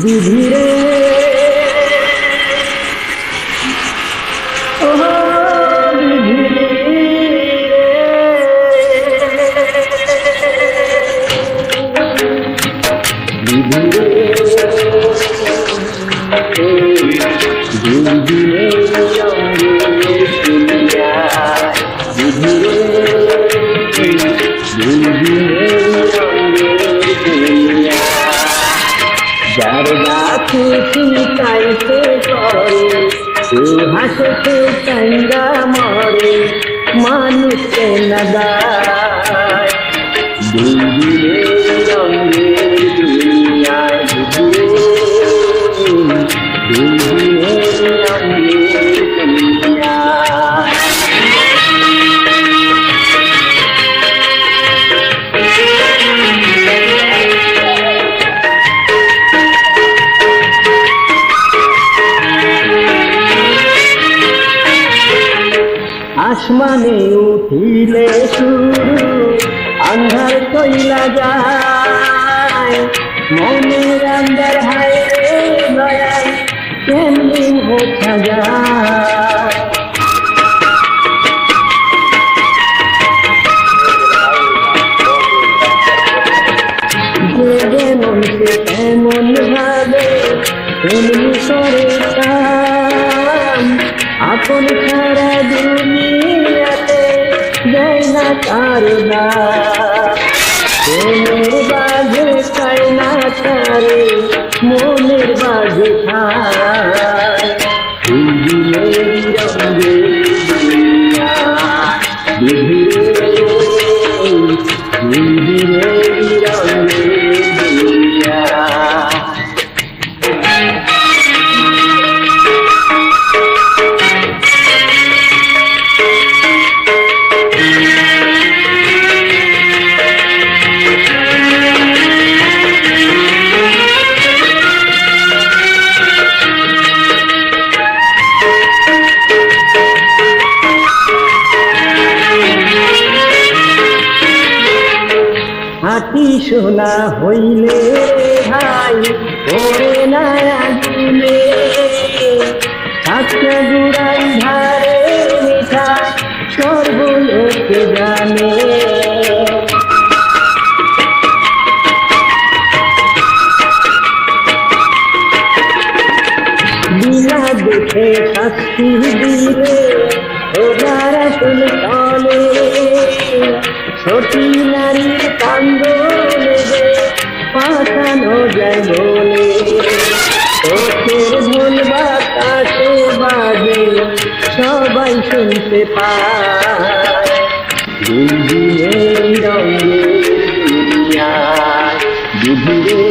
বিধিরে ও যার গাছে চিন্তাইতে করে সে হাসতে চাঙ্গা মরে মানুষকে না দায় দুদিনে রঙের দুনিয়ায় দুদিনে রঙের দুনিয়ায় আসমানে উঠিলে শুরু আন্ধার কইলা যায় মনের আন্ধার হায় রে দয়াল কেমনি বোঝা যায় যে যেমন সে তেমন ভাবে তেমনি করে কাম আপন সারা দুনিয়াতে দেয় না কারো মনের বাজে খায় না তারে মনের বাজে খায় দুদিনের রঙে দুনিয়া দুদিনের রঙে দুনিয়া হাতি সোনা হইলে ভাই ওরে না আগুনে আজকে গুড়াই ধারে মিঠা সর্বলোকে জানে বিনা দেখে শাস্তি দিলে ওরা তুল তলে ছোটি নারীর কান্দ নেবে পাঠানো যায় বলে চোখের ভুল বাতাসে বাজে সবাই শুনতে পায় দুদিনের রঙে দুনিয়ায় দুদিরে